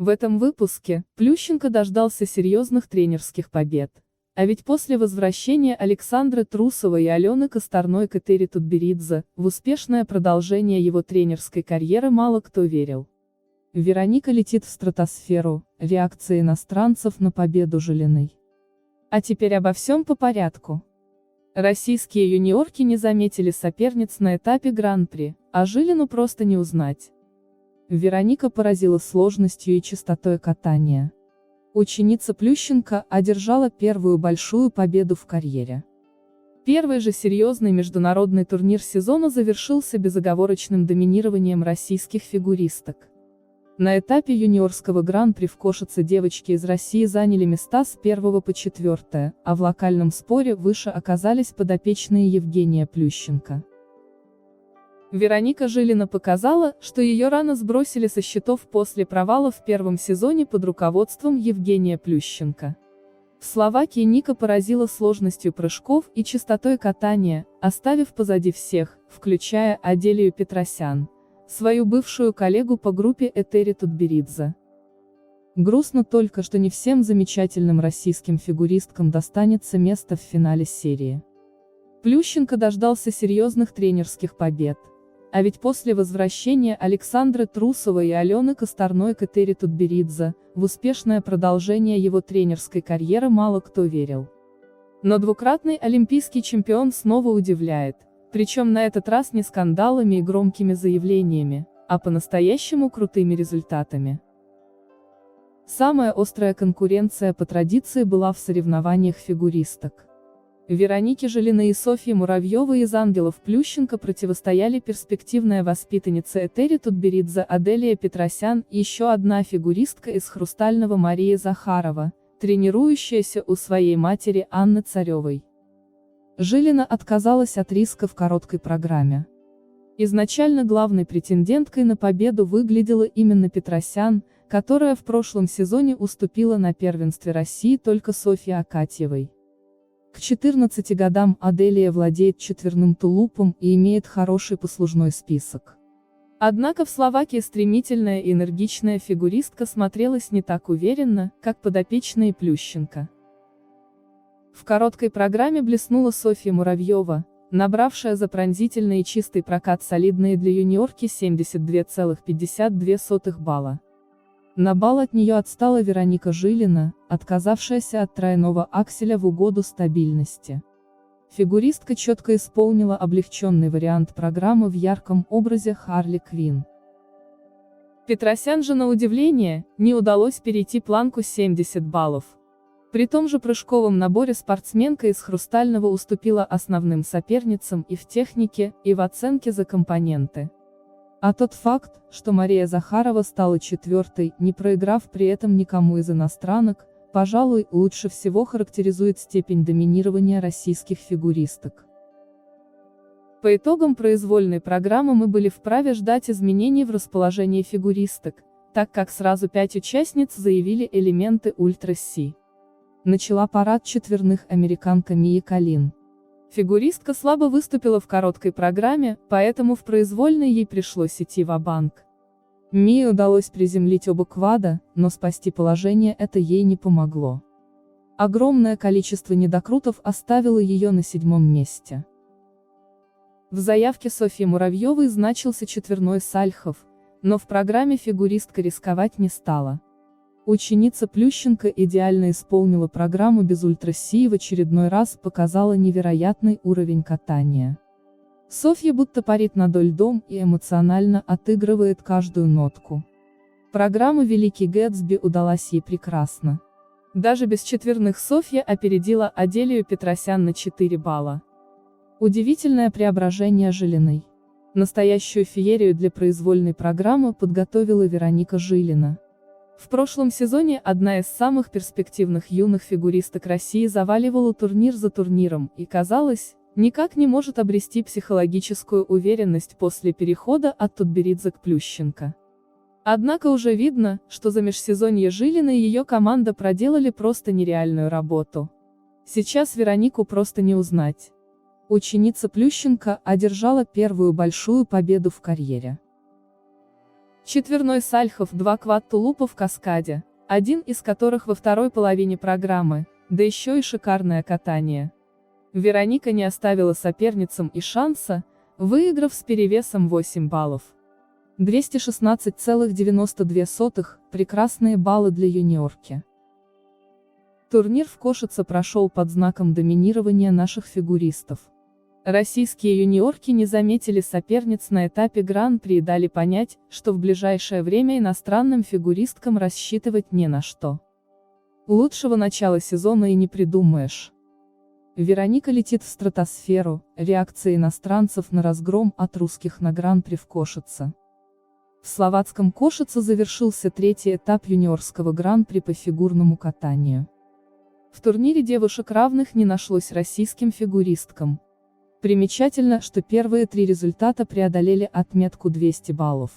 В этом выпуске Плющенко дождался серьезных тренерских побед. А ведь после возвращения Александры Трусовой и Алены Косторной к Этери Тутберидзе, в успешное продолжение его тренерской карьеры мало кто верил. Вероника летит в стратосферу, реакция иностранцев на победу Жилиной. А теперь обо всем по порядку. Российские юниорки не заметили соперниц на этапе Гран-при, а Жилину просто не узнать. Вероника поразила сложностью и чистотой катания. Ученица Плющенко одержала первую большую победу в карьере. Первый же серьезный международный турнир сезона завершился безоговорочным доминированием российских фигуристок. На этапе юниорского гран-при в Кошице девочки из России заняли места с 1 по 4, а в локальном споре выше оказались подопечные Евгения Плющенко. Вероника Жилина показала, что ее рано сбросили со счетов после провала в первом сезоне под руководством Евгения Плющенко. В Словакии Ника поразила сложностью прыжков и чистотой катания, оставив позади всех, включая Аделию Петросян, свою бывшую коллегу по группе Этери Тутберидзе. Грустно только, что не всем замечательным российским фигуристкам достанется место в финале серии. Плющенко дождался серьезных тренерских побед. А ведь после возвращения Александры Трусовой и Алены Косторной к Этери Тутберидзе, в успешное продолжение его тренерской карьеры мало кто верил. Но двукратный олимпийский чемпион снова удивляет, причем на этот раз не скандалами и громкими заявлениями, а по-настоящему крутыми результатами. Самая острая конкуренция по традиции была в соревнованиях фигуристок. Веронике Жилиной и Софье Муравьевой из Ангелов Плющенко противостояли перспективная воспитанница Этери Тутберидзе Аделия Петросян и еще одна фигуристка из Хрустального Мария Захарова, тренирующаяся у своей матери Анны Царевой. Жилина отказалась от риска в короткой программе. Изначально главной претенденткой на победу выглядела именно Петросян, которая в прошлом сезоне уступила на первенстве России только Софье Акатьевой. К 14 годам Аделия владеет четверным тулупом и имеет хороший послужной список. Однако в Словакии стремительная и энергичная фигуристка смотрелась не так уверенно, как подопечные Плющенко. В короткой программе блеснула Софья Муравьева, набравшая за пронзительный и чистый прокат солидные для юниорки 72,52 балла. На балл от нее отстала Вероника Жилина, отказавшаяся от тройного акселя в угоду стабильности. Фигуристка четко исполнила облегченный вариант программы в ярком образе Харли Квинн. Петросян же, на удивление, не удалось перейти планку 70 баллов. При том же прыжковом наборе спортсменка из Хрустального уступила основным соперницам и в технике, и в оценке за компоненты. А тот факт, что Мария Захарова стала четвертой, не проиграв при этом никому из иностранок, пожалуй, лучше всего характеризует степень доминирования российских фигуристок. По итогам произвольной программы мы были вправе ждать изменений в расположении фигуристок, так как сразу 5 участниц заявили элементы ультра-Си. Начала парад четверных американка Мия Калин. Фигуристка слабо выступила в короткой программе, поэтому в произвольной ей пришлось идти ва-банк. Мии удалось приземлить оба квада, но спасти положение это ей не помогло. Огромное количество недокрутов оставило ее на 7-м месте. В заявке Софьи Муравьевой значился четверной Сальхов, но в программе фигуристка рисковать не стала. Ученица Плющенко идеально исполнила программу без ультра-Си и в очередной раз показала невероятный уровень катания. Софья будто парит над льдом и эмоционально отыгрывает каждую нотку. Программа «Великий Гэтсби» удалась ей прекрасно. Даже без четверных Софья опередила Аделию Петросян на 4 балла. Удивительное преображение Жилиной. Настоящую феерию для произвольной программы подготовила Вероника Жилина. В прошлом сезоне одна из самых перспективных юных фигуристок России заваливала турнир за турниром и, казалось, никак не может обрести психологическую уверенность после перехода от Тутберидзе к Плющенко. Однако уже видно, что за межсезонье Жилина и ее команда проделали просто нереальную работу. Сейчас Веронику просто не узнать. Ученица Плющенко одержала первую большую победу в карьере. Четверной сальхов, 2 квад-тулупа в каскаде, один из которых во второй половине программы, да еще и шикарное катание. Вероника не оставила соперницам и шанса, выиграв с перевесом 8 баллов. 216,92 – прекрасные баллы для юниорки. Турнир в Кошице прошел под знаком доминирования наших фигуристов. Российские юниорки не заметили соперниц на этапе Гран-при и дали понять, что в ближайшее время иностранным фигуристкам рассчитывать не на что. Лучшего начала сезона и не придумаешь. Вероника летит в стратосферу, реакция иностранцев на разгром от русских на Гран-при в Кошице. В словацком Кошице завершился третий этап юниорского Гран-при по фигурному катанию. В турнире девушек равных не нашлось российским фигуристкам. Примечательно, что первые 3 результата преодолели отметку 200 баллов.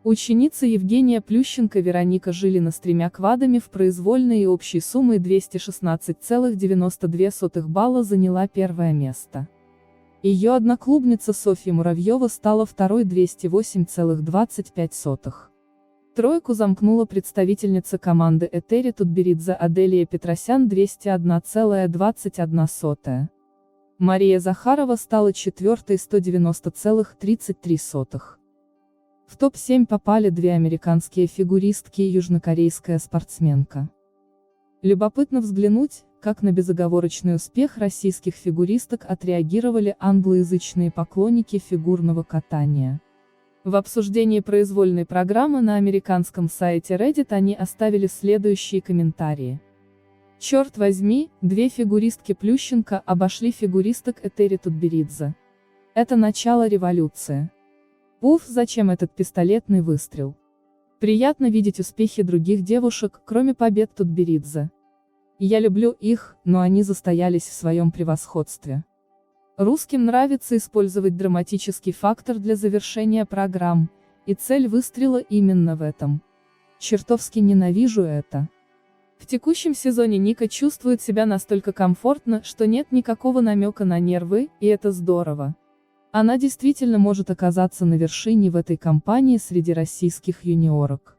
Ученица Евгения Плющенко Вероника Жилина с 3 квадами в произвольной и общей суммой 216,92 балла заняла первое место. Ее одноклубница Софья Муравьева стала второй 208,25. Тройку замкнула представительница команды Этери Тутберидзе Аделия Петросян 201,21. Мария Захарова стала четвертой 190,33. В топ-7 попали 2 американские фигуристки и южнокорейская спортсменка. Любопытно взглянуть, как на безоговорочный успех российских фигуристок отреагировали англоязычные поклонники фигурного катания. В обсуждении произвольной программы на американском сайте Reddit они оставили следующие комментарии. Черт возьми, 2 фигуристки Плющенко обошли фигуристок Этери Тутберидзе. Это начало революции. Уф, зачем этот пистолетный выстрел? Приятно видеть успехи других девушек, кроме побед Тутберидзе. Я люблю их, но они застоялись в своем превосходстве. Русским нравится использовать драматический фактор для завершения программ, и цель выстрела именно в этом. Чертовски ненавижу это. В текущем сезоне Ника чувствует себя настолько комфортно, что нет никакого намека на нервы, и это здорово. Она действительно может оказаться на вершине в этой кампании среди российских юниорок.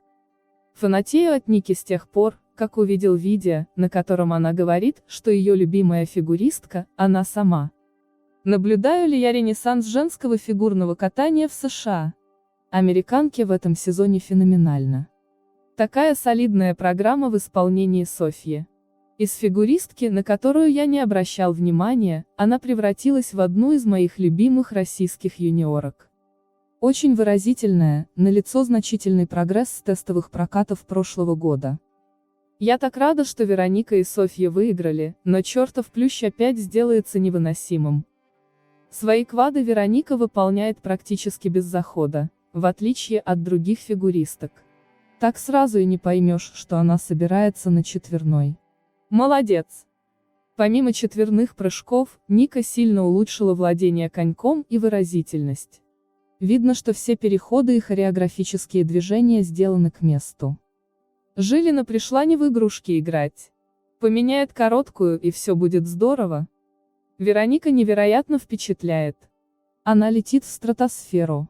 Фанатею от Ники с тех пор, как увидел видео, на котором она говорит, что ее любимая фигуристка – она сама. Наблюдаю ли я ренессанс женского фигурного катания в США? Американки в этом сезоне феноменально. Такая солидная программа в исполнении Софьи. Из фигуристки, на которую я не обращал внимания, она превратилась в одну из моих любимых российских юниорок. Очень выразительная, налицо значительный прогресс с тестовых прокатов прошлого года. Я так рада, что Вероника и Софья выиграли, но чертов плющ опять сделается невыносимым. Свои квады Вероника выполняет практически без захода, в отличие от других фигуристок. Так сразу и не поймешь, что она собирается на четверной. Молодец! Помимо четверных прыжков, Ника сильно улучшила владение коньком и выразительность. Видно, что все переходы и хореографические движения сделаны к месту. Жилина пришла не в игрушки играть. Поменяет короткую, и все будет здорово. Вероника невероятно впечатляет. Она летит в стратосферу.